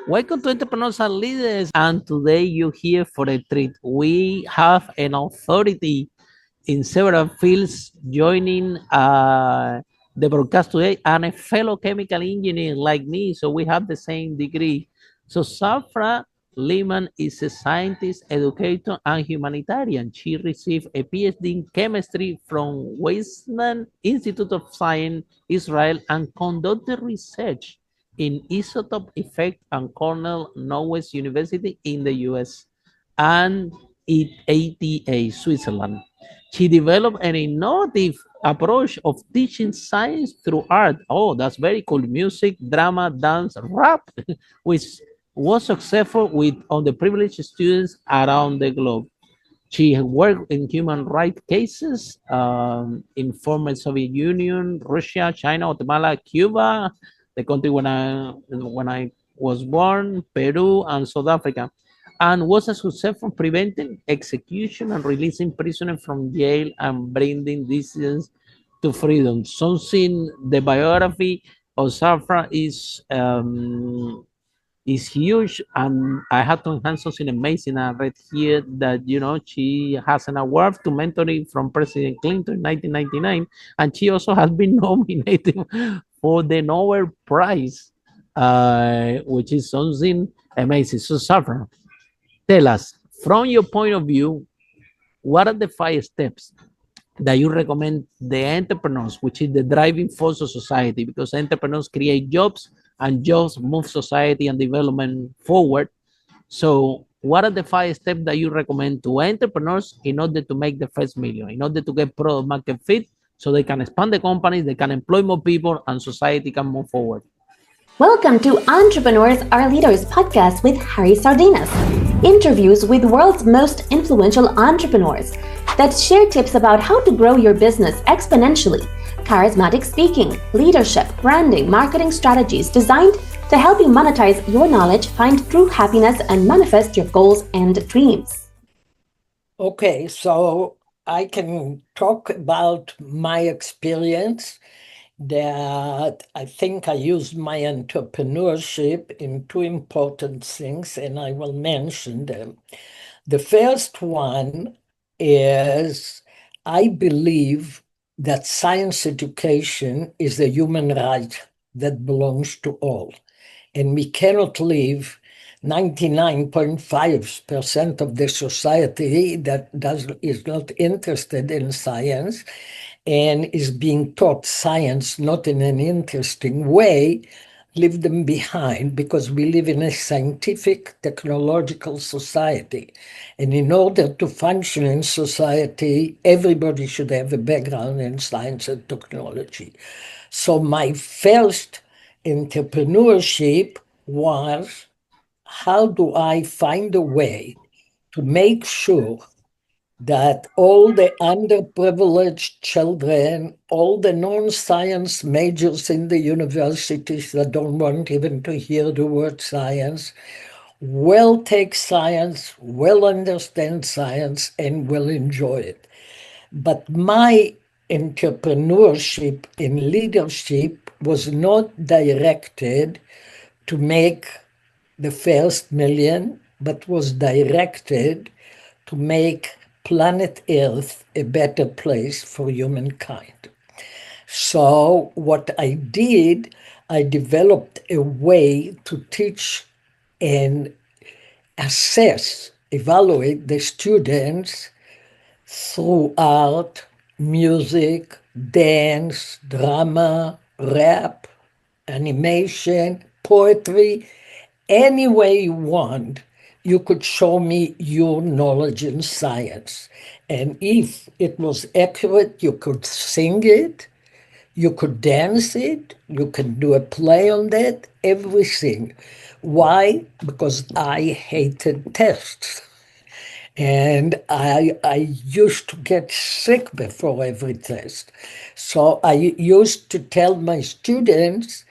Welcome to Entrepreneurs and Leaders. And today you're here for a treat. We have an authority in several fields joining the broadcast today and a fellow chemical engineer like me. So we have the same degree. So Zafra Lerman is a scientist, educator, and humanitarian. She received a PhD in chemistry from Weizmann Institute of Science, Israel, and conducted research in isotope effect and Cornell Northwest University in the US and at ATA, Switzerland. She developed an innovative approach of teaching science through art. Oh, that's very cool. Music, drama, dance, rap, which was successful with underprivileged students around the globe. She worked in human rights cases in former Soviet Union, Russia, China, Guatemala, Cuba, the country when I was born, Peru, and South Africa, and was a success for preventing execution and releasing prisoners from jail and bringing dissidents to freedom. Something the biography of Zafra is huge, and I had to enhance something amazing. I read here that she has an award to mentoring from President Clinton in 1999, and she also has been nominated for the Nobel Prize, which is something amazing. So, Safra, tell us from your point of view, what are the 5 steps that you recommend the entrepreneurs, which is the driving force of society, because entrepreneurs create jobs and jobs move society and development forward. So, what are the 5 steps that you recommend to entrepreneurs in order to make the first million, in order to get product market fit, so they can expand the companies, they can employ more people, and society can move forward? Welcome to Entrepreneurs Are Leaders podcast with Harry Sardinas. Interviews with world's most influential entrepreneurs that share tips about how to grow your business exponentially. Charismatic speaking, leadership, branding, marketing strategies designed to help you monetize your knowledge, find true happiness, and manifest your goals and dreams. Okay, so I can talk about my experience that I think I used my entrepreneurship in 2 important things, and I will mention them. The first one is I believe that science education is a human right that belongs to all, and we cannot leave 99.5% of the society that is not interested in science and is being taught science not in an interesting way, leave them behind, because we live in a scientific, technological society. And in order to function in society, everybody should have a background in science and technology. So my first entrepreneurship was, how do I find a way to make sure that all the underprivileged children, all the non-science majors in the universities that don't want even to hear the word science, will take science, will understand science, and will enjoy it. But my entrepreneurship in leadership was not directed to make the first million, but was directed to make planet Earth a better place for humankind. So what I did, I developed a way to teach and assess, evaluate the students through art, music, dance, drama, rap, animation, poetry, any way you want. You could show me your knowledge in science. And if it was accurate, you could sing it, you could dance it, you can do a play on that, everything. Why? Because I hated tests. And I used to get sick before every test. So I used to tell my students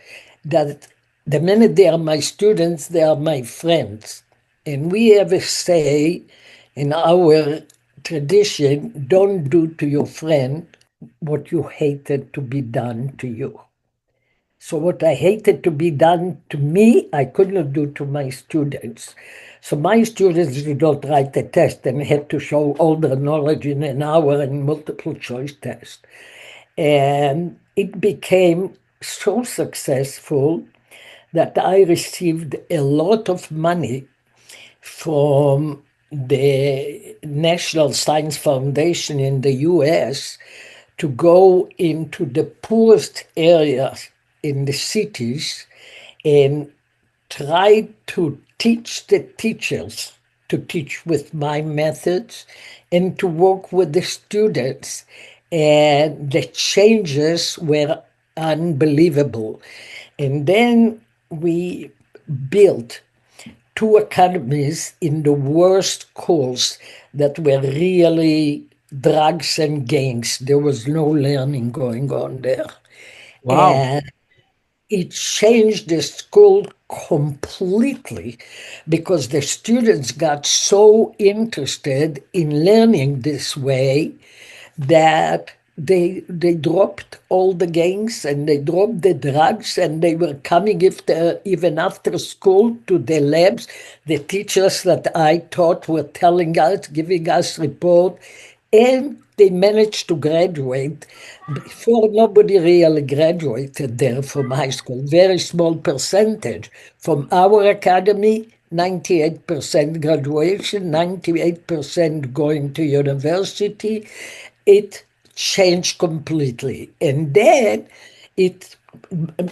that the minute they are my students, they are my friends. And we have a say in our tradition, don't do to your friend what you hated to be done to you. So what I hated to be done to me, I could not do to my students. So my students did not write a test and had to show all their knowledge in an hour in multiple choice test. And it became so successful that I received a lot of money from the National Science Foundation in the US to go into the poorest areas in the cities and try to teach the teachers to teach with my methods and to work with the students. And the changes were unbelievable. And then we built two academies in the worst schools that were really drugs and gangs. There was no learning going on there. Wow. And it changed the school completely because the students got so interested in learning this way that they dropped all the gangs and they dropped the drugs and they were coming even after school to the labs. The teachers that I taught were telling us, giving us report, and they managed to graduate. Before, nobody really graduated there from high school, very small percentage. From our academy, 98% graduation, 98% going to university. It changed completely. And then it,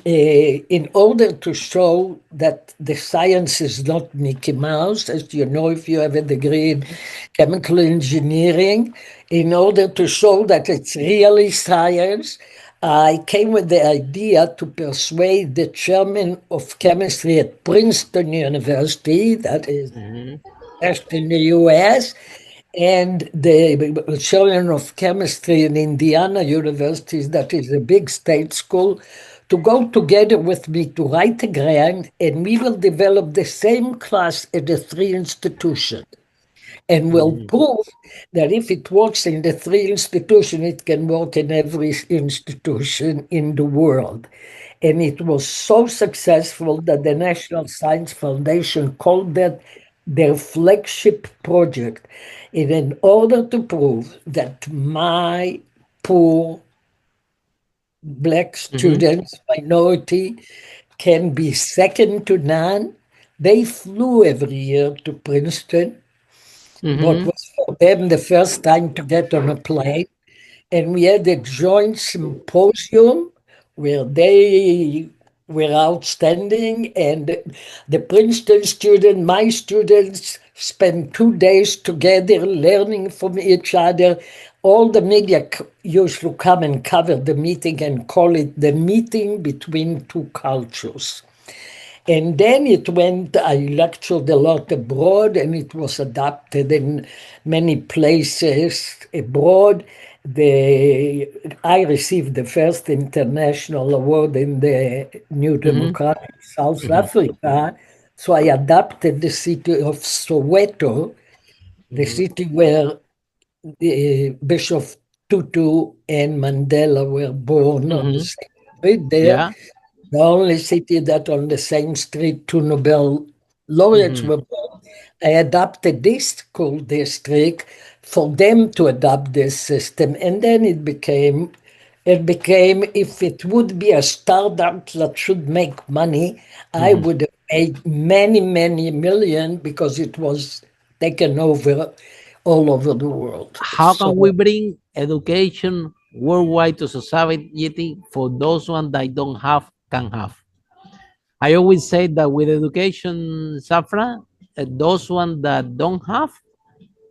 in order to show that the science is not Mickey Mouse, as you know, if you have a degree in chemical engineering, in order to show that it's really science, I came with the idea to persuade the chairman of chemistry at Princeton University, that is Mhm. best in the US, and the chairman of chemistry in Indiana University, that is a big state school, to go together with me to write a grant, and we will develop the same class at the three institutions and will Mhm. prove that if it works in the three institutions, it can work in every institution in the world. And it was so successful that the National Science Foundation called that their flagship project. And in order to prove that my poor black Mhm. students, minority, can be second to none, they flew every year to Princeton, what Mhm. was for them the first time to get on a plane. And we had a joint symposium where they were outstanding. And the Princeton student, my students, spent 2 days together learning from each other. All the media used to come and cover the meeting and call it the meeting between two cultures. And then it went, I lectured a lot abroad, and it was adapted in many places abroad. I received the first international award in the New Mhm. Democratic South Mhm. Africa. So I adapted the city of Soweto, the Mhm. city where Bishop Tutu and Mandela were born on the Mhm. same street there, Yeah. the only city that on the same street two Nobel laureates Mhm. were born. I adopted this school district for them to adopt this system, and then it became if it would be a startup that should make money, I Mhm. would have made many, many million because it was taken over all over the world. How can we So bring education worldwide to society for those one that don't have can have? I always say that with education, Safra, those one that don't have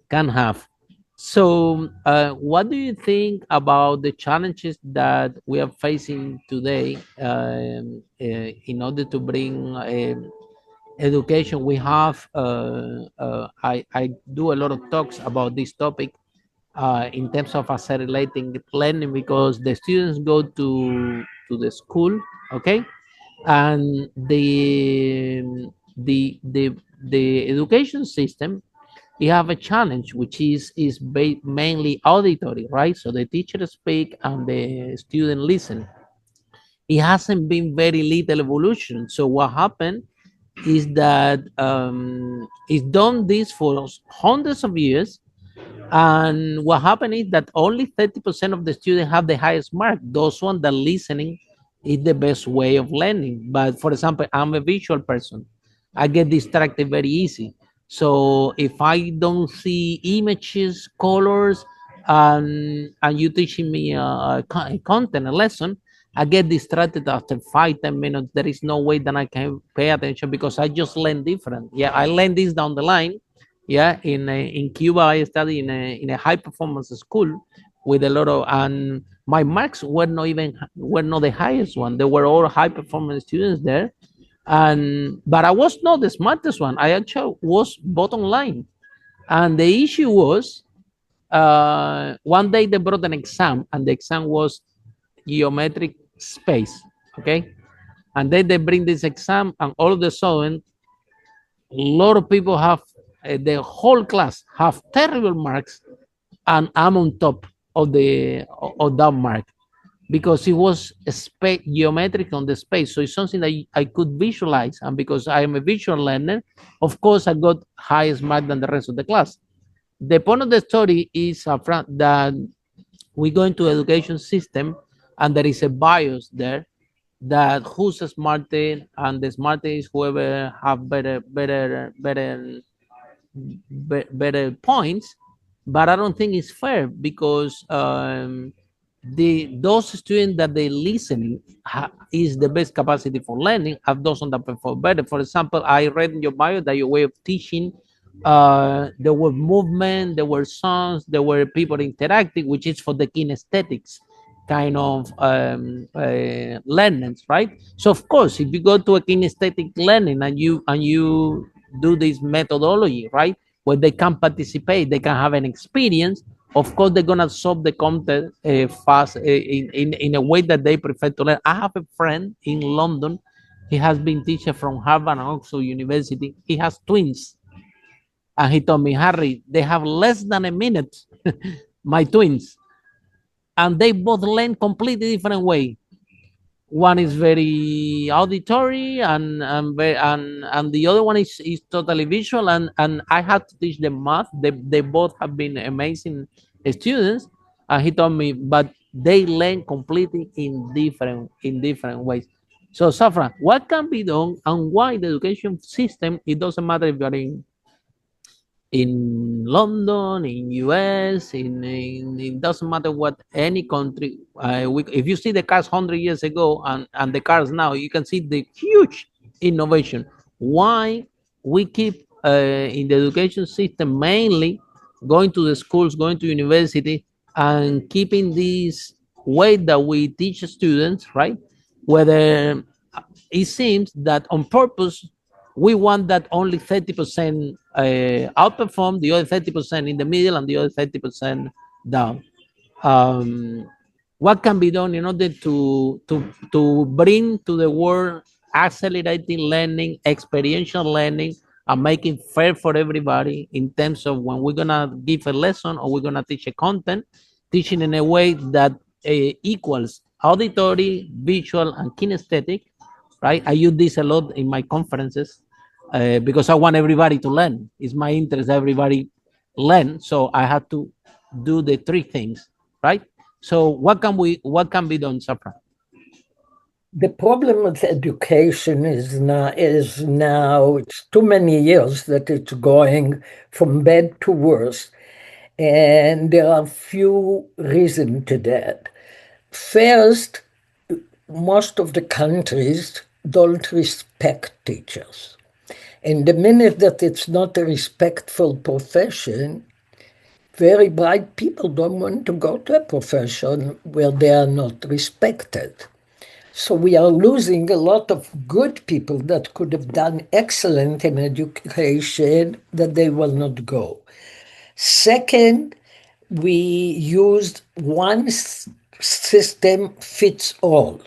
can have. So, what do you think about the challenges that we are facing today in order to bring education? We have, I do a lot of talks about this topic in terms of accelerating learning because the students go to the school, okay, and the education system, you have a challenge which is mainly auditory, right? So the teacher speak and the student listen. it hasn't been very little evolution. So what happened is that it's done this for hundreds of years, and what happened is that only 30% of the students have the highest mark. Those ones that listening is the best way of learning. But for example, I'm a visual person. I get distracted very easy. So if I don't see images, colors, and you teaching me a content, a lesson, I get distracted after 5, 10 minutes. There is no way that I can pay attention because I just learn different. Yeah, I learn this down the line. Yeah, in Cuba, I studied in a high performance school with a lot of, and my marks were not the highest one. They were all high performance students there, and but I was not the smartest one. I actually was bottom line, and the issue was one day they brought an exam, and the exam was geometric space. Okay, and then they bring this exam, and all of a sudden a lot of people have the whole class have terrible marks, and I'm on top of that mark because it was geometric on the space. So it's something that I could visualize, and because I am a visual learner, of course I got highest mark than the rest of the class. The point of the story is that we go into education system, and there is a bias there that who's smarter, and the smarter is whoever have better points. But I don't think it's fair because those students that they listening is the best capacity for learning, have those that perform better. For example, I read in your bio that your way of teaching, there were movement, there were songs, there were people interacting, which is for the kinesthetics kind of learnings, right? So of course, if you go to a kinesthetic learning and you do this methodology, right, where they can participate, they can have an experience. Of course, they're gonna solve the content fast in a way that they prefer to learn. I have a friend in London. He has been teacher from Harvard and Oxford University. He has twins, and he told me, Harry, they have less than a minute, my twins, and they both learn completely different way. One is very auditory, and the other one is totally visual, and I had to teach them math. They both have been amazing students, and he told me, but they learn completely in different ways. So Safra, what can be done, and why the education system, it doesn't matter if you're in London, in US, in it doesn't matter what any country. If you see the cars 100 years ago and the cars now, you can see the huge innovation. Why we keep in the education system mainly going to the schools, going to university, and keeping this way that we teach students, right? Whether it seems that on purpose we want that only 30% outperform, the other 30% in the middle, and the other 30% down. Um, what can be done in order to bring to the world accelerating learning, experiential learning, and make it fair for everybody in terms of when we're gonna give a lesson or we're gonna teach a content, teaching in a way that equals auditory, visual, and kinesthetic, right? I use this a lot in my conferences because I want everybody to learn. It's my interest everybody learn. So I have to do the three things, right? So what can be done, Safra? The problem with education is now it's too many years that it's going from bad to worse, and there are few reasons to that. First, most of the countries don't respect teachers. And the minute that it's not a respectful profession, very bright people don't want to go to a profession where they are not respected. So we are losing a lot of good people that could have done excellent in education that they will not go. Second, we used one system fits all.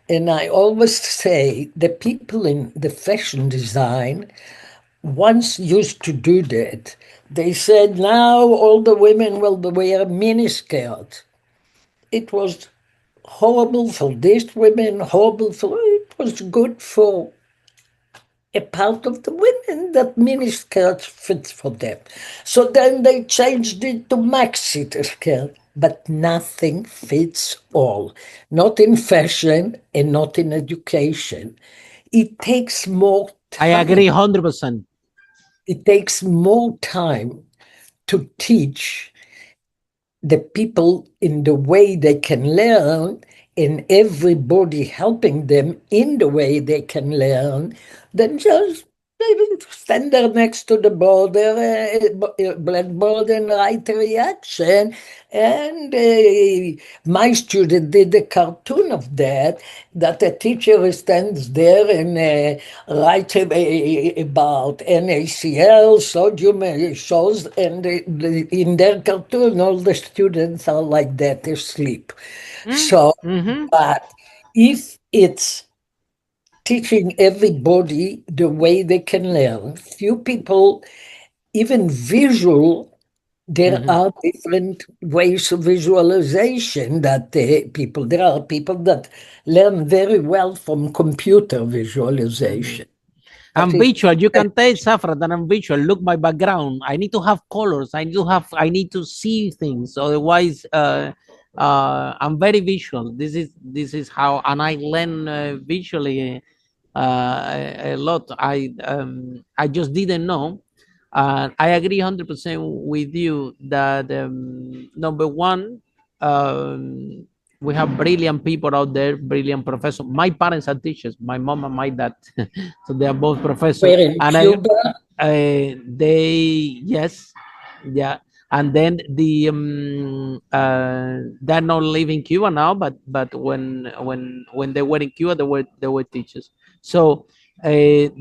And I always say the people in the fashion design once used to do that. They said now all the women will wear miniskirts. It was horrible for these women, horrible for it was good for a part of the women that miniskirts fits for them. So then they changed it to maxi skirt, but nothing fits all. Not in fashion and not in education. It takes more I time. agree 100%. It takes more time to teach the people in the way they can learn and everybody helping them in the way they can learn than just maybe stand there next to the border, blackboard and write a reaction. And my student did a cartoon of that, that a teacher stands there and writes about NaCl, sodium shows, and in their cartoon, all the students are like that, asleep. So, Mm-hmm. but if it's teaching everybody the way they can learn, few people, even visual, there Mm-hmm. are different ways of visualization that there are people that learn very well from computer Mm-hmm. visualization. But I'm it, visual. You can tell Safra that I'm visual. Look my background. I need to have colors. I need to see things. Otherwise, I'm very visual. This is how, and I learn visually a lot. I just didn't know. I agree 100% with you that number one, um, we have brilliant people out there, brilliant professors. My parents are teachers, my mom and my dad, so they are both professors. where in And Cuba, they, yes, yeah. And then they're not living Cuba now, but when they were in Cuba, they were teachers. So and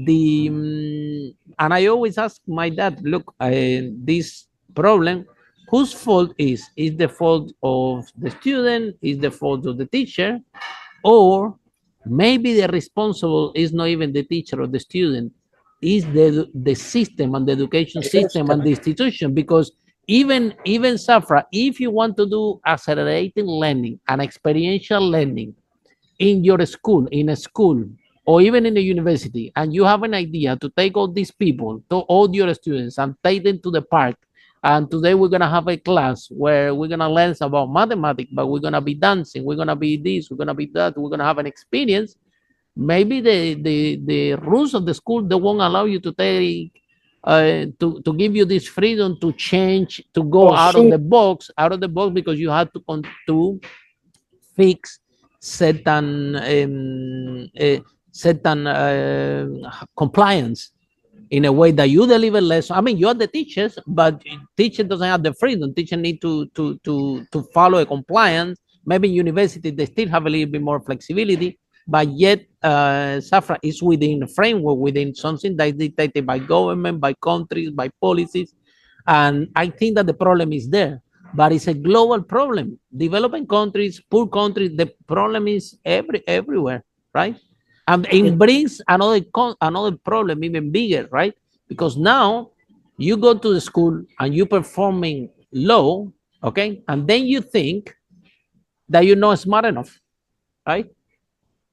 I always ask my dad, look, this problem, whose fault is the fault of the student, is the fault of the teacher, or maybe the responsible is not even the teacher or the student, is the system and the education system and the institution. Because even Safra, if you want to do accelerated learning and experiential learning in your school, in a school, or even in a university, and you have an idea to take all these people, to all your students, and take them to the park. And today we're gonna have a class where we're gonna learn about mathematics, but we're gonna be dancing, we're gonna be this, we're gonna be that, we're gonna have an experience. Maybe the rules of the school, they won't allow you to take to give you this freedom to change, to go or should out of the box, because you have to fix certain certain compliance in a way that you deliver less. I mean, you're the teachers, but teacher doesn't have the freedom. Teacher need to follow a compliance. Maybe in university they still have a little bit more flexibility, but yet Safra is within a framework, within something that is dictated by government, by countries, by policies. And I think that the problem is there, but it's a global problem. Developing countries, poor countries, the problem is everywhere, right? And it it, brings another problem even bigger, right? Because now you go to the school and you performing low, okay, and then you think that you're not smart enough, right?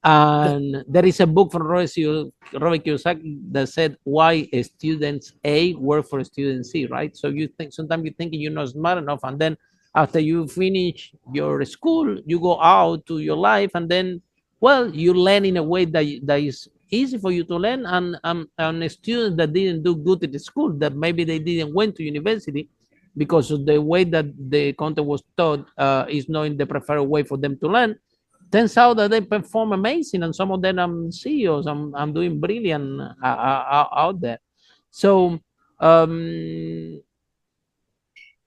And there is a book from Robert Kiyosaki that said why students A work for students C, right? So you think sometimes you're thinking you're not smart enough, and then after you finish your school, you go out to your life, and then, well, you learn in a way that is easy for you to learn. And a student that didn't do good at the school, that maybe they didn't went to university because of the way that the content was taught, is not in the preferred way for them to learn. Turns out that they perform amazing, and some of them I'm CEOs. I'm doing brilliant out there. So, um,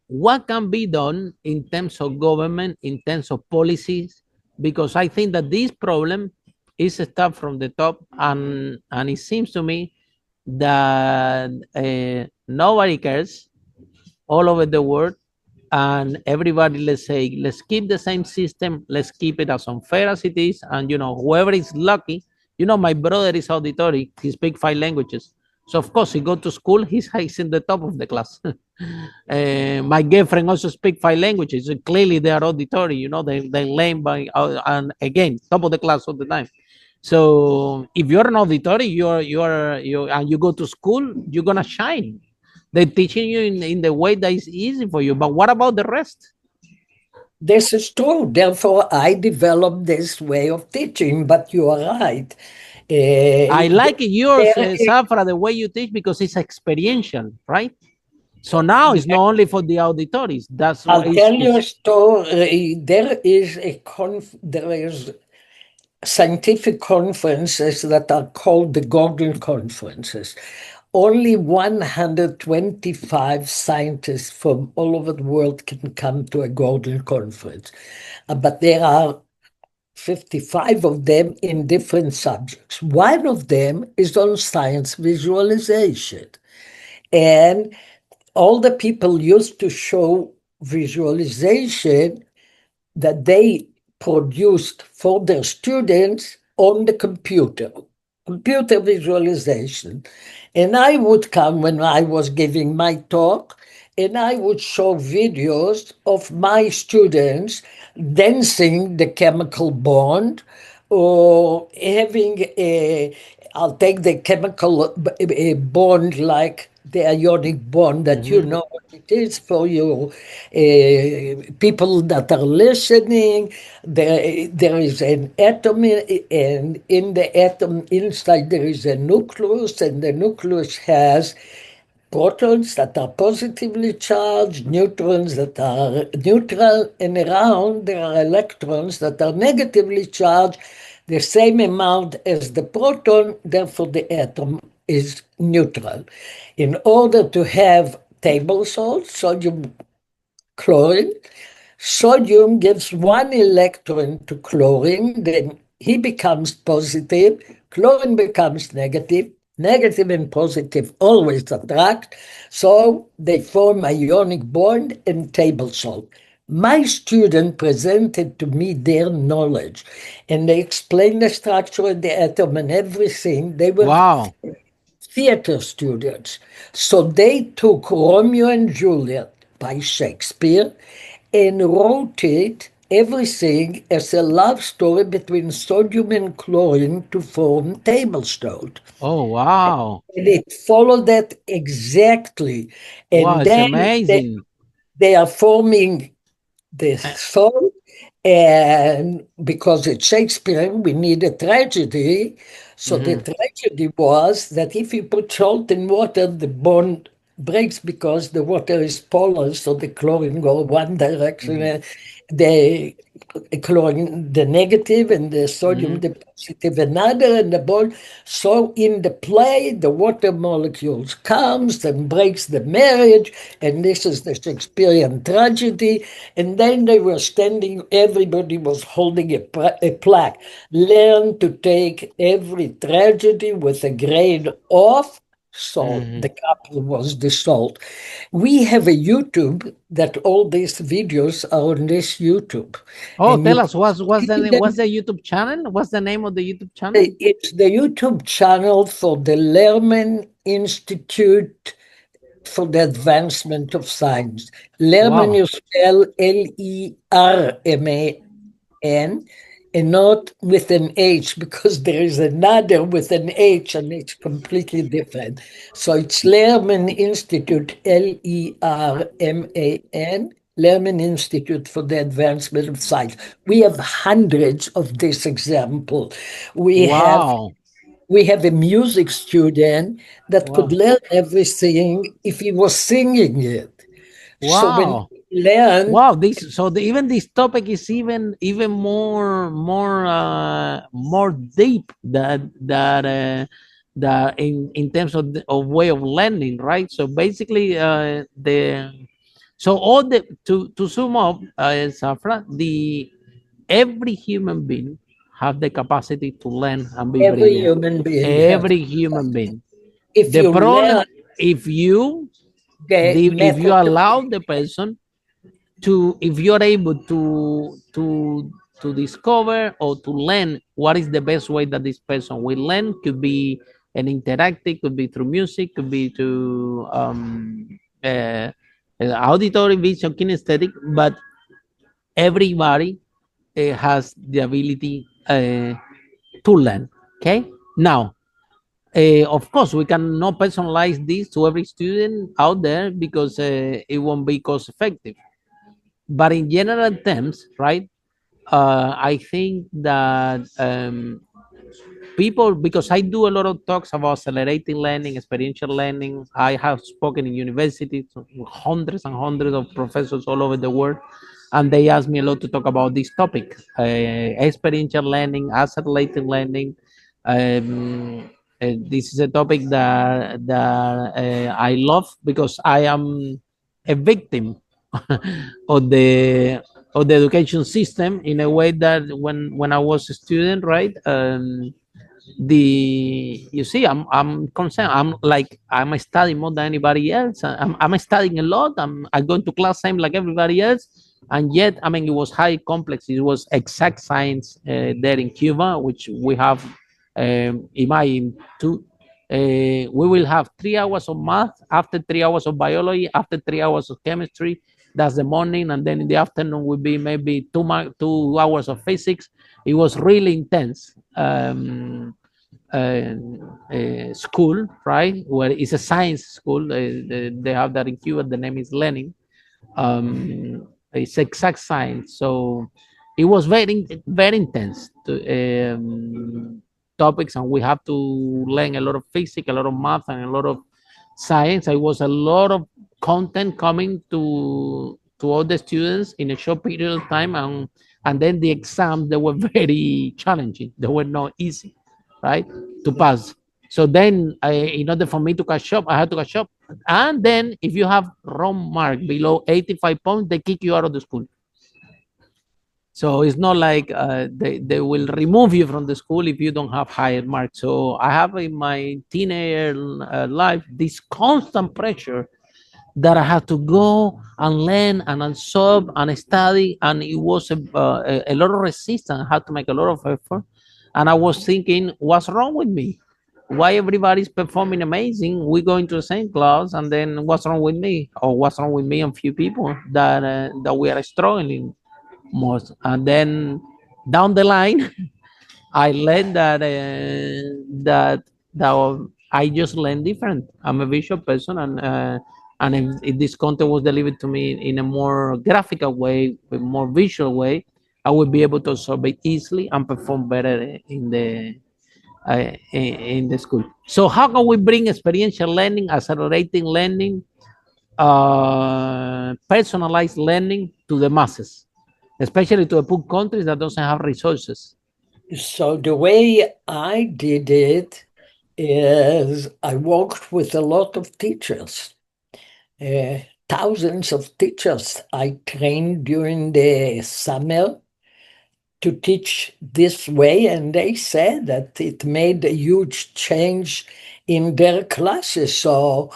what can be done in terms of government, in terms of policies? Because I think that this problem is a start from the top, and it seems to me that nobody cares all over the world, and everybody, let's say, let's keep the same system, let's keep it as unfair as it is. And whoever is lucky, my brother is auditory, he speaks 5 languages. So of course he go to school, he's in the top of the class. My girlfriend also speak 5 languages. So clearly they are auditory, they learn by and again top of the class all the time. So if you're an auditory, you and you go to school, you're gonna shine. They're teaching you in the way that is easy for you. But what about the rest? This is true. Therefore, I developed this way of teaching. But you are right. I like yours, There Safra, the way you teach because it's experiential, right? So now it's not only for the auditories. That's what I'll tell you a is. story. There is scientific conferences that are called the Gordon Conferences. Only 125 scientists from all over the world can come to a Gordon Conference. But there are 55 of them in different subjects. One of them is on science visualization. And all the people used to show visualization that they produced for their students on the computer visualization. And I would come when I was giving my talk, and I would show videos of my students dancing the chemical bond or having I'll take the chemical bond like the ionic bond that you know what it is for you. People that are listening, there is an atom, and in the atom inside there is a nucleus, and the nucleus has protons that are positively charged, neutrons that are neutral, and around there are electrons that are negatively charged, the same amount as the proton, therefore the atom is neutral. In order to have table salt, sodium chlorine, sodium gives one electron to chlorine, then he becomes positive, chlorine becomes negative, negative and positive always attract, so they form ionic bond and table salt. My student presented to me their knowledge, and they explained the structure of the atom and everything. They were Wow. theater students. So they took Romeo and Juliet by Shakespeare and wrote it, everything, as a love story between sodium and chlorine to form table salt. Oh, wow. And it followed that exactly. Wow, And it's then amazing. they are forming the salt, and because it's Shakespeare, we need a tragedy. So the tragedy was that if you put salt in water, the bond breaks because the water is polar, so the chlorine go one direction, and the chlorine the negative, and the sodium the positive another, and the bond. So in the play, the water molecules comes and breaks the marriage, and this is the Shakespearean tragedy. And then they were standing, everybody was holding a plaque. Learn to take every tragedy with a grain of salt. The couple was the salt. We have a YouTube that all these videos are on this YouTube. Oh, And you tell us can see them. what's the YouTube channel? What's the name of the YouTube channel? It's the YouTube channel for the Lerman Institute for the Advancement of Science. Lerman, Wow. you spell Lerman, and not with an H, because there is another with an H and it's completely different. So it's Lerman Institute, Lerman, Lerman Institute for the Advancement of Science. We have hundreds of this example. We have Wow. we have a music student that could Wow. learn everything if he was singing it. So when Wow. he learned, Wow, even this topic is even more deep that in terms of way of learning, right? So basically, the so all the to sum up, Safra, the every human being have the capacity to learn and be every brilliant. human being has, Every human being. if The you learn problem, if you the if you method, allow the person to, if you're able to discover or to learn what is the best way that this person will learn, could be and interactive, could be through music, could be through auditory, visual, kinesthetic, but everybody has the ability to learn. Okay, now of course, we cannot personalize this to every student out there because it won't be cost effective. But in general terms, right? I think that people, because I do a lot of talks about accelerating learning, experiential learning. I have spoken in universities, hundreds and hundreds of professors all over the world, and they ask me a lot to talk about this topic: experiential learning, accelerating learning. This is a topic that I love because I am a victim of the education system in a way that when I was a student, right? The you see, I'm concerned. I'm like I'm studying more than anybody else. I'm studying a lot. I going to class same like everybody else, and yet I mean it was high complex. It was exact science there in Cuba, which we have. Imagine two. We will have 3 hours of math, after 3 hours of biology, after 3 hours of chemistry. That's the morning, and then in the afternoon will be maybe 2 hours of physics. It was really intense. School, right? Where it's a science school. They have that in Cuba. The name is Lenin. It's exact science. So it was very intense topics, and we have to learn a lot of physics, a lot of math, and a lot of science. It was a lot of content coming to all the students in a short period of time, and then the exams, they were very challenging. They were not easy, right, to pass. So then, in order for me to catch up, I had to catch up. And then, if you have wrong mark below 85 points, they kick you out of the school. So it's not like they will remove you from the school if you don't have higher marks. So I have in my teenager life this constant pressure that I had to go and learn and absorb and study, and it was a lot of resistance. I had to make a lot of effort, and I was thinking, what's wrong with me? Why everybody's performing amazing? We go into the same class, and then what's wrong with me, or what's wrong with me and few people that we are struggling most? And then down the line, I learned that I just learn different. I'm a visual person, and if this content was delivered to me in a more graphical way, a more visual way, I would be able to absorb it easily and perform better in the school. So how can we bring experiential learning, accelerating learning, personalized learning to the masses, especially to the poor countries that doesn't have resources? So the way I did it is I worked with a lot of teachers, thousands of teachers I trained during the summer to teach this way, and they said that it made a huge change in their classes. So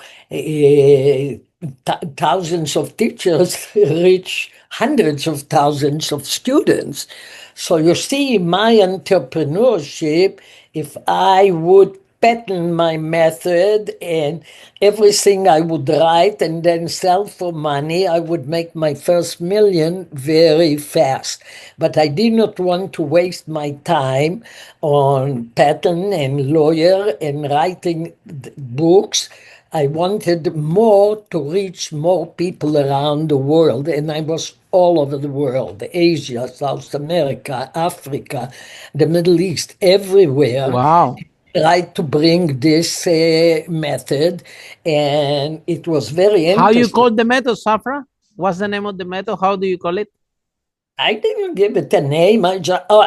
thousands of teachers reach hundreds of thousands of students. So you see, my entrepreneurship, if I would patent my method and everything I would write and then sell for money, I would make my first million very fast. But I did not want to waste my time on patent and lawyer and writing books. I wanted more to reach more people around the world, and I was all over the world, Asia, South America, Africa, the Middle East, everywhere. Wow. Tried to bring this method, and it was very How you interesting. call the method, Zafra? What's the name of the method? How do you call it? I didn't give it a name. I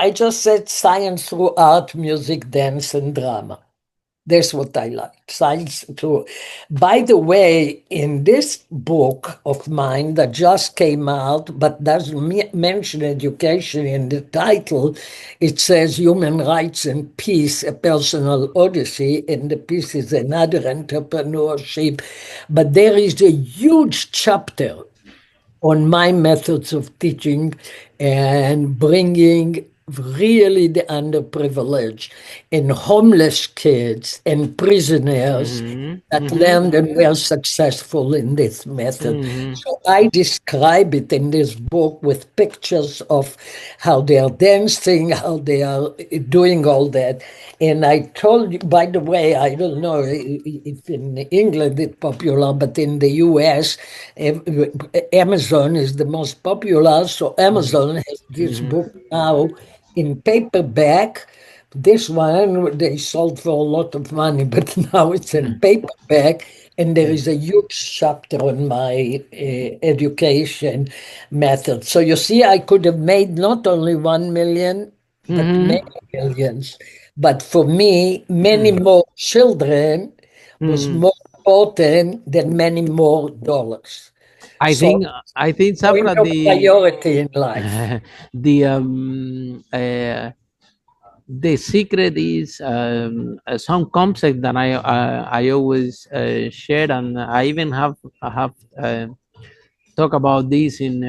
just said science through art, music, dance, and drama. That's what I like. Science through. By the way, in this book of mine that just came out, but doesn't mention education in the title, it says Human Rights and Peace, a Personal Odyssey, and the piece is another entrepreneurship. But there is a huge chapter on my methods of teaching and bringing really the underprivileged and homeless kids and prisoners Mhm. that Mhm. learned and were successful in this method. Mhm. So I describe it in this book with pictures of how they are dancing, how they are doing all that. And I told you, by the way, I don't know if in England it's popular, but in the US, Amazon is the most popular. So Mhm. Amazon has this Mhm. book now in paperback. This one they sold for a lot of money, but now it's in paperback, and there is a huge chapter on my education method. So you see, I could have made not only 1 million, but Mhm. many millions. But for me, many Mhm. more children was Mhm. more important than many more dollars. I So think I think point Safra of priority in life. the the secret is some concept that I always share, and I even have talk about this and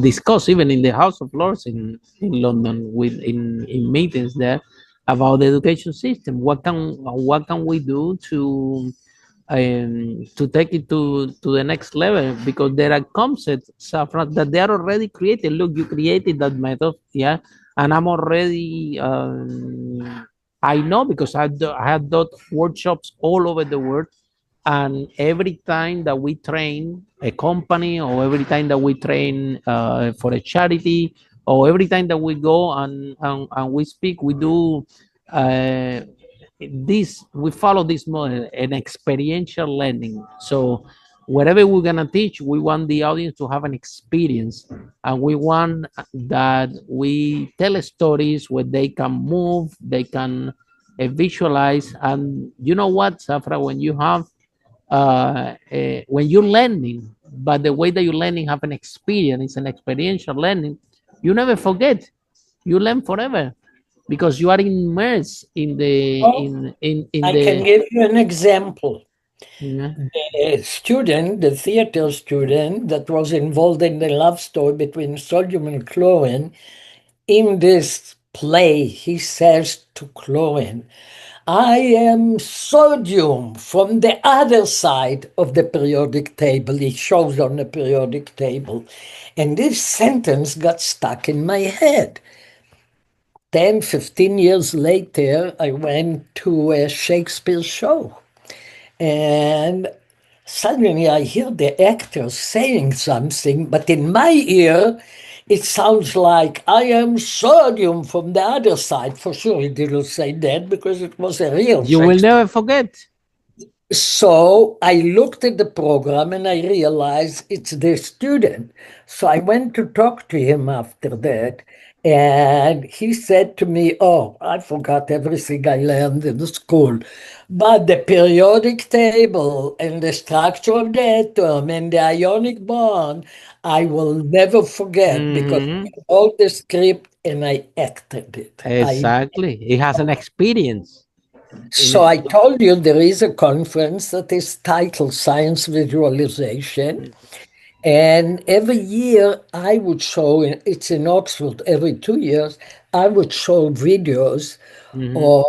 discuss even in the House of Lords in London with in meetings there about the education system. What can we do to take it to the next level, because there are concepts, Safran, that they are already created. Look, you created that method, yeah, and I'm already I know because I have done workshops all over the world, and every time that we train a company, or every time that we train for a charity, or every time that we go and we speak, we do uh, this, we follow this model, an experiential learning. So whatever we're going to teach, we want the audience to have an experience, and we want that we tell stories where they can move, they can visualize. And you know what, Safra, when you have when you're learning, but the way that you're learning have an experience, it's an experiential learning, you never forget. You learn forever because you are immersed Oh, in I can the give you an example. yeah. The student, the theater student that was involved in the love story between sodium and chlorine, in this play, he says to chlorine, I am sodium from the other side of the periodic table. He shows on the periodic table. And this sentence got stuck in my head. 10, 15 years later, I went to a Shakespeare show. And suddenly I hear the actor saying something, but in my ear, it sounds like I am sodium from the other side. For sure, he didn't say that because it was a real You will Shakespeare. never forget. So I looked at the program and I realized it's the student. So I went to talk to him after that. And he said to me, oh, I forgot everything I learned in the school. But the periodic table and the structure of the atom and the ionic bond, I will never forget because Hmm. I wrote the script and I acted it. Exactly, it has an experience in So it. I told you there is a conference that is titled Science Visualization. And every year I would show, it's in Oxford, every 2 years, I would show videos Hmm. of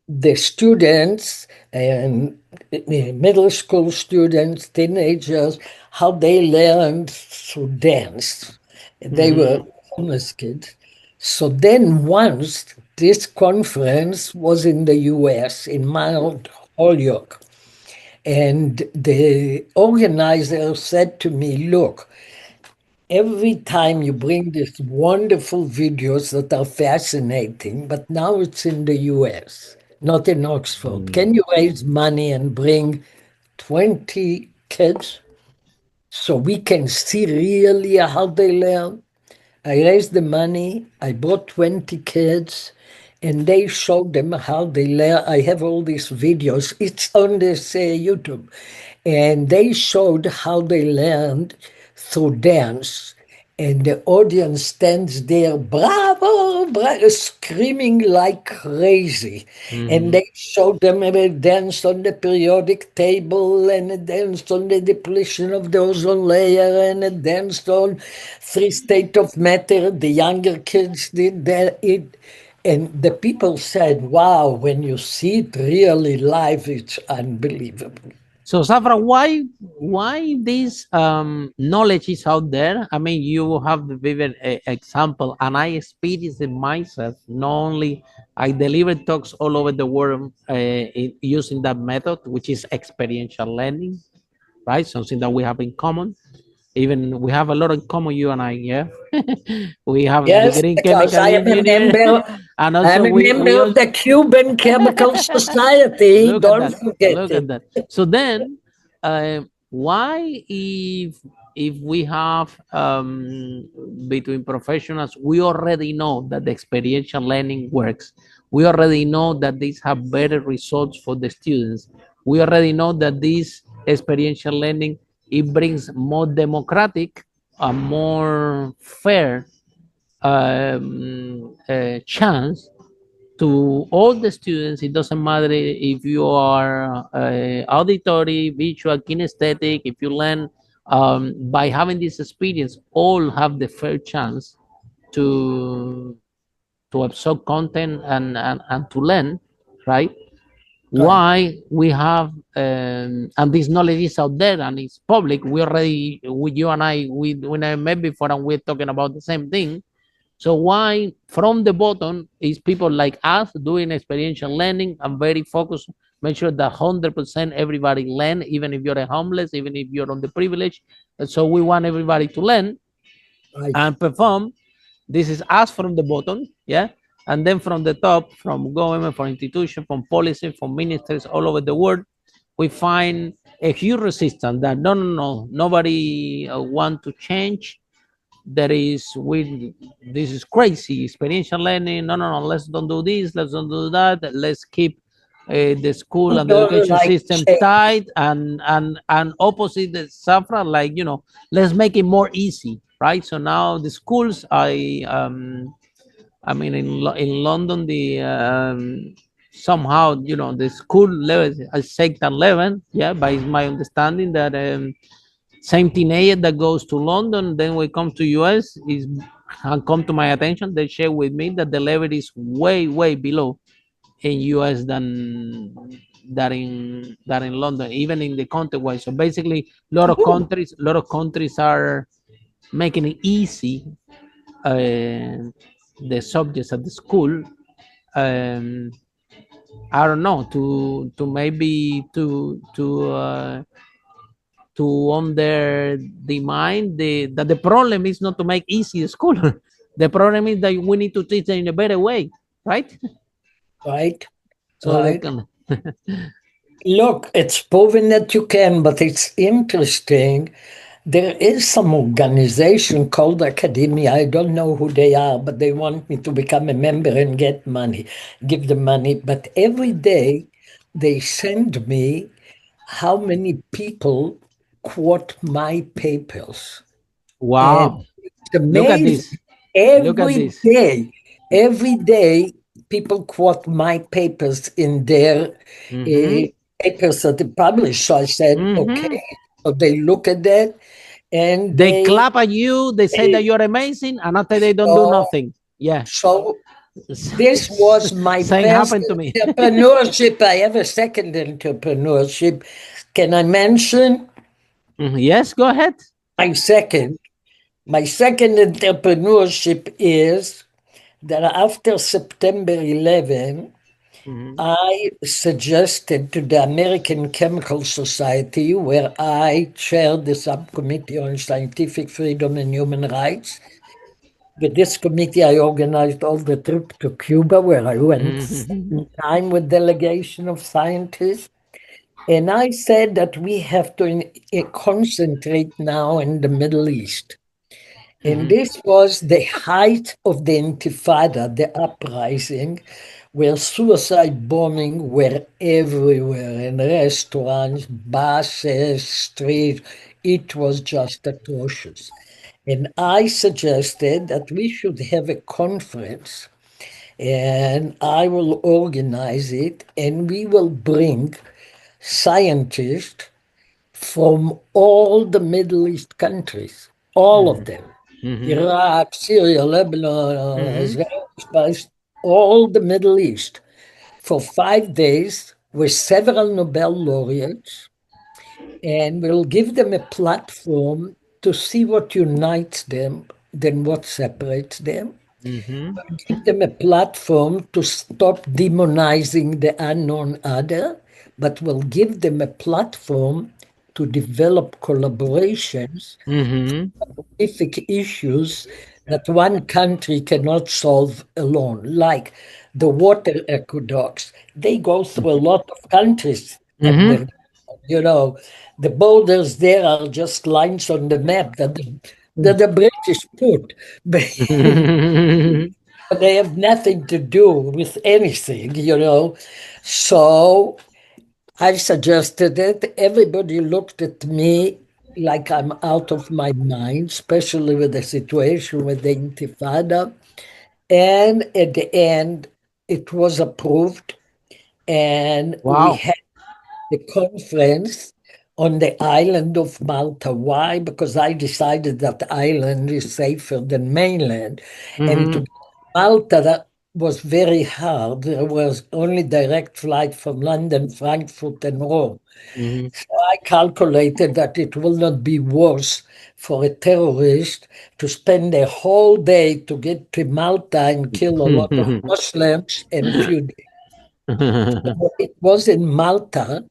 the students and middle school students, teenagers, how they learned to dance. They were Hmm. homeless kids. So then once this conference was in the US in Mount Holyoke, and the organizer said to me, look, every time you bring these wonderful videos that are fascinating, but now it's in the US, not in Oxford. Can you raise money and bring 20 kids so we can see really how they learn? I raised the money, I brought 20 kids, and they showed them how they learn. I have all these videos, it's on this YouTube. And they showed how they learned through dance. and the audience stands there, bravo, bravo, screaming like crazy. And Mhm. they show them a dance on the periodic table, and a dance on the depletion of the ozone layer, and a dance on free state of matter. The younger kids did that. And the people said, wow, when you see it really live, it's unbelievable. So Safra, why this knowledge is out there? I mean, you have the vivid example, and I experienced it myself. Not only I delivered talks all over the world using that method, which is experiential learning, right? Something that we have in common. Even we have a lot in common, you and I. Yeah, we have a Yes, degree in because chemical engineer, and I'm also a we member of also the Cuban Chemical Society. look at Don't that. forget Look it. at that. So then, why if we have between professionals, we already know that the experiential learning works. We already know that these have better results for the students. We already know that this experiential learning it brings more democratic, a more fair chance to all the students. It doesn't matter if you are auditory, visual, kinesthetic. If you learn by having this experience, all have the fair chance to absorb content and to learn, right? Right. Why we have and this knowledge is out there and it's public. We already, with you and I, we when I met before and we're talking about the same thing. So why from the bottom is people like us doing experiential learning and very focused, make sure that 100% everybody learn, even if you're a homeless, even if you're on the privilege. And so we want everybody to learn Right. and perform. This is us from the bottom, yeah? And then from the top, from government, from institutions, from policy, from ministers all over the world, we find a huge resistance that no, nobody want to change. There is we this is crazy experiential learning. No, let's don't do this, let's don't do that, let's keep the school We and the don't education like system change. tight and opposite the Safra, like let's make it more easy, right? So now the schools, I mean in London the somehow the school level is second level, yeah, but it's my understanding that same teenager that goes to London, then we come to US, is and come to my attention. They share with me that the level is way below in US than in London, even in the country wise. So basically, a lot of countries are making it easy the subjects at the school. Um, I don't know to maybe to under the mind that the problem is not to make easy school. The problem is that we need to teach them in a better way, right? Right. So they Right. can. Look, it's proven that you can, but it's interesting. There is some organization called Academia. I don't know who they are, but they want me to become a member and get money, give them money. But every day they send me how many people quote my papers. And Wow! it's Look at amazing. this! Look at Every this! day, every day, people quote my papers in their uh, Mm-hmm. papers that they publish. So I said, Mm-hmm. okay. So they look at that and They clap at you. They say that they you're amazing, and after they don't do so, nothing. Yeah, so this was my same first happened to me. entrepreneurship. I have a second entrepreneurship. Can I mention Yes, go ahead. my second? My second entrepreneurship is that after September 11, Mm-hmm. I suggested to the American Chemical Society, where I chaired the subcommittee on scientific freedom and human rights. With this committee, I organized all the trip to Cuba, where I went Mm-hmm. time with delegation of scientists. And I said that we have to concentrate now in the Middle East. And Mm-hmm. this was the height of the Intifada, the uprising, where suicide bombing were everywhere in restaurants, buses, streets. It was just atrocious. And I suggested that we should have a conference, and I will organize it, and we will bring scientists from all the Middle East countries, all of them. Mm-hmm. Iraq, Syria, Lebanon, Mm-hmm. Israel, Palestine, all the Middle East, for 5 days with several Nobel laureates, and we'll give them a platform to see what unites them than what separates them. Mm-hmm. Give them a platform to stop demonizing the unknown other, but will give them a platform to develop collaborations, Mm-hmm. specific issues that one country cannot solve alone, like the water aqueducts. They go through a lot of countries, and Mm-hmm. you know, the borders there are just lines on the map that the British put. They have nothing to do with anything. So I suggested it. Everybody looked at me like I'm out of my mind, especially with the situation with the Intifada. And at the end, it was approved, and we Wow. had the conference on the island of Malta. Why? Because I decided that island is safer than mainland. And to Mm-hmm. get to Malta, that was very hard. There was only direct flight from London, Frankfurt, and Rome. Mm-hmm. So I calculated that it will not be worse for a terrorist to spend a whole day to get to Malta and kill a lot of Muslims in a few days. It was in Malta,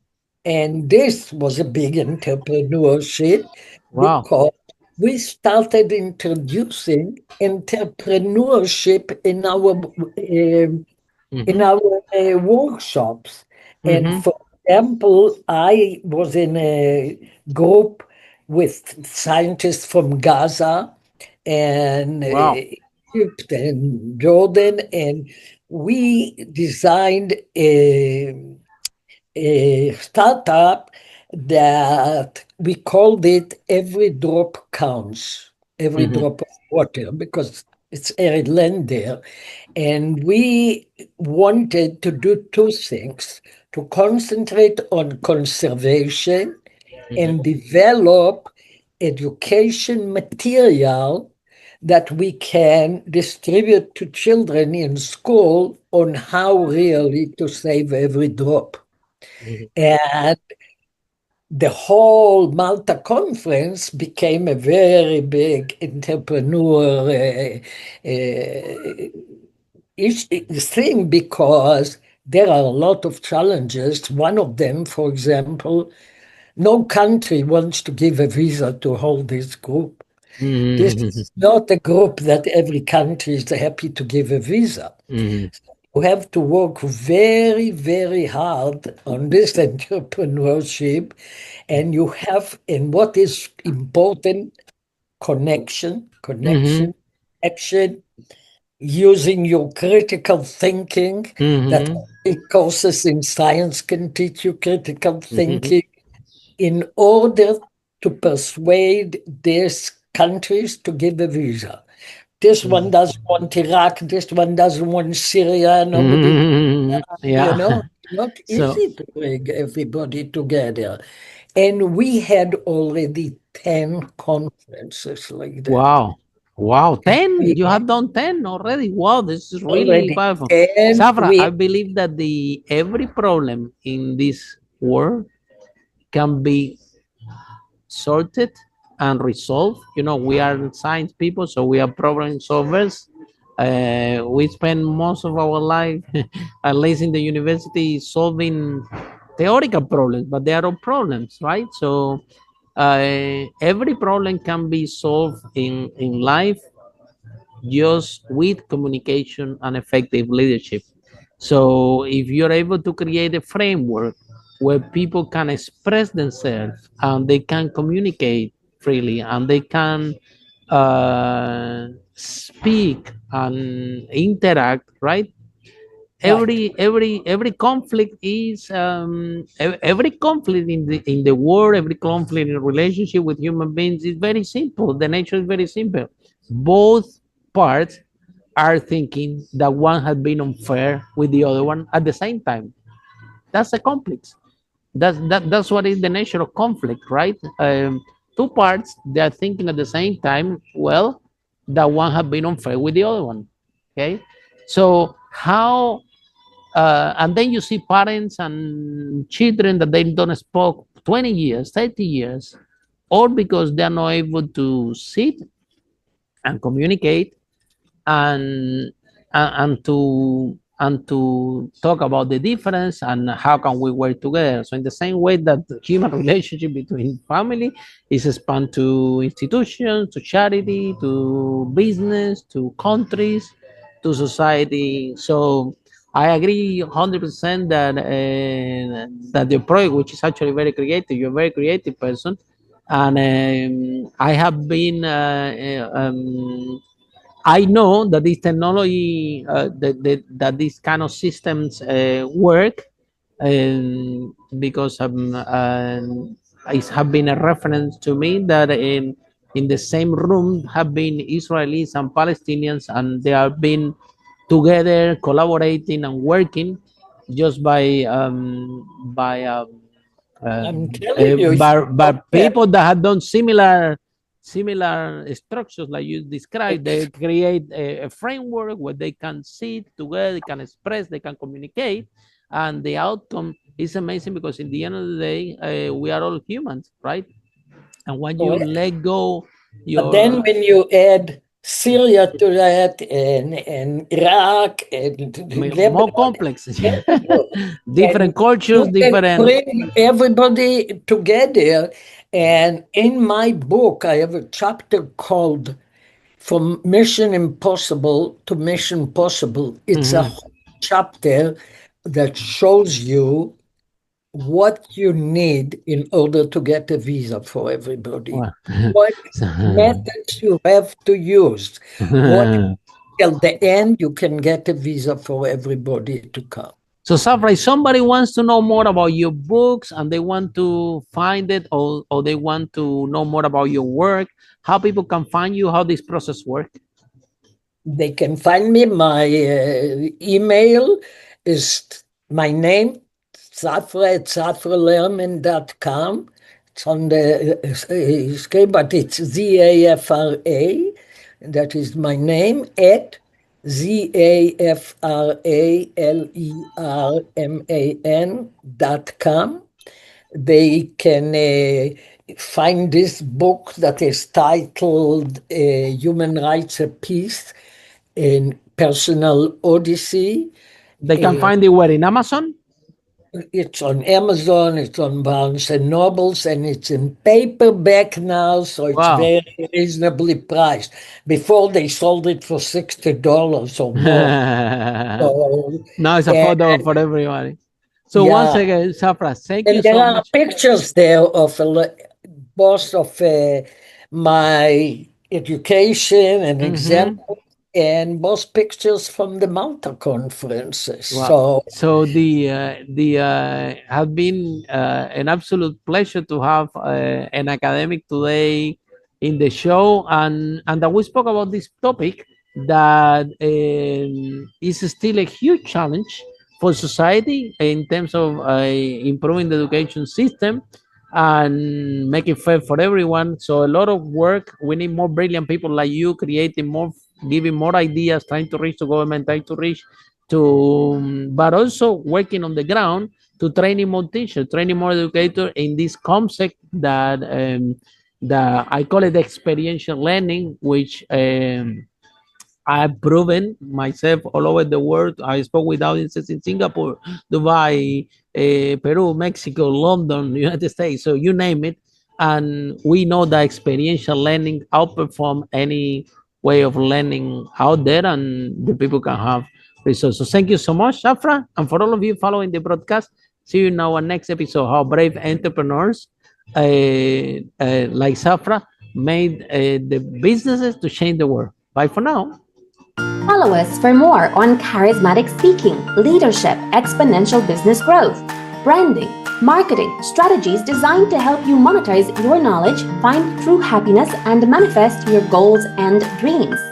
and this was a big entrepreneurship Wow. because we started introducing entrepreneurship in Mm-hmm. our workshops. And Mm-hmm. for example, I was in a group with scientists from Gaza and Wow. Egypt and Jordan, and we designed a startup that we called it Every Drop Counts, every Mm-hmm. drop of water, because it's arid land there. And we wanted to do two things: to concentrate on conservation and develop education material that we can distribute to children in school on how really to save every drop. Mm-hmm. And the whole Malta conference became a very big entrepreneur thing, because there are a lot of challenges. One of them, for example, no country wants to give a visa to hold this group. This Mm-hmm. is not a group that every country is happy to give a visa. Mm-hmm. You have to work very, very hard on this entrepreneurship, and what is important, Mm-hmm. action, using your critical thinking, that Mm-hmm. courses in science can teach you critical Mm-hmm. thinking in order to persuade these countries to give a visa. This one doesn't want Iraq, this one doesn't want Syria, nobody, Mm-hmm. you Yeah. know, not So easy to bring everybody together. And we had already 10 conferences like that. wow. Wow. And 10. we You had have done 10 already. Wow. This is really already powerful. 10. Zafra, We I believe that the every problem in this world can be sorted and resolved. We are science people, so we are problem solvers. We spend most of our life, at least in the university, solving theoretical problems, but they are all problems, right? So every problem can be solved in life just with communication and effective leadership. So if you're able to create a framework where people can express themselves and they can communicate freely and they can speak and interact, right? Right. every conflict is every conflict in the world, every conflict in a relationship with human beings is very simple. The nature is very simple. Both parts are thinking that one has been unfair with the other one at the same time. That's a conflict. That's what is the nature of conflict, right? Two parts, they are thinking at the same time, well, that one have been unfair with the other one. Okay, so how and then you see parents and children that they don't spoke 20 years, 30 years, all because they're not able to sit and communicate and and to talk about the difference and how can we work together. So in the same way that the human relationship between family is expand to institutions, to charity, to business, to countries, to society. So I agree 100% that that the project, which is actually very creative, you're a very creative person, and I have been I know that this technology, that these kind of systems work, because it have been a reference to me that in the same room have been Israelis and Palestinians, and they have been together collaborating and working just I'm telling you, it's but okay. people that have done similar structures like you described, they Ex- create a framework where they can sit together, they can express, they can communicate, and the outcome is amazing because in the end of the day, we are all humans, right? And when you Correct. let go But then your when you add Syria to that and Iraq and more Lebanon, complex, incredible. different And cultures, you can different. bring everybody together. And in my book, I have a chapter called From Mission Impossible to Mission Possible. It's a Mhm. whole chapter that shows you what you need in order to get a visa for everybody, Well, what so, methods you have to use, what till the end you can get a visa for everybody to come. so Safra, if somebody wants to know more about your books and they want to find it, or they want to know more about your work, how people can find you, how this process works? They can find me. My email is my name, Zafra at zafralerman.com. It's on the screen, but it's Zafra. That is my name at ZAFRALERMAN.com. They can find this book that is titled Human Rights of Peace in Personal Odyssey. They can Uh, find it where in Amazon. it's on Amazon, it's on Barnes and Nobles, and it's in paperback now, so it's Wow. very reasonably priced. Before they sold it for $60 or more. So, Now it's and affordable for everybody. So once yeah, again, Safra, thank you and there so are much. pictures there of both of my education and Hmm. example, and both pictures from the Malta conferences. Well, So so the have been an absolute pleasure to have an academic today in the show, and that we spoke about this topic that is still a huge challenge for society in terms of improving the education system and make it fair for everyone. So a lot of work. We need more brilliant people like you, creating more, giving more ideas, trying to reach the government, trying to reach to, but also working on the ground to training more teachers, training more educators in this concept that I call it experiential learning, which I've proven myself all over the world. I spoke with audiences in Singapore, Dubai, Peru, Mexico, London, United States, so you name it. And we know that experiential learning outperform any way of learning out there, and the people can have results. So thank you so much, Shafra. And for all of you following the broadcast, see you in our next episode, how brave entrepreneurs like Safra made the businesses to change the world. Bye for now. Follow us for more on charismatic speaking, leadership, exponential business growth, branding, marketing, strategies designed to help you monetize your knowledge, find true happiness, and manifest your goals and dreams.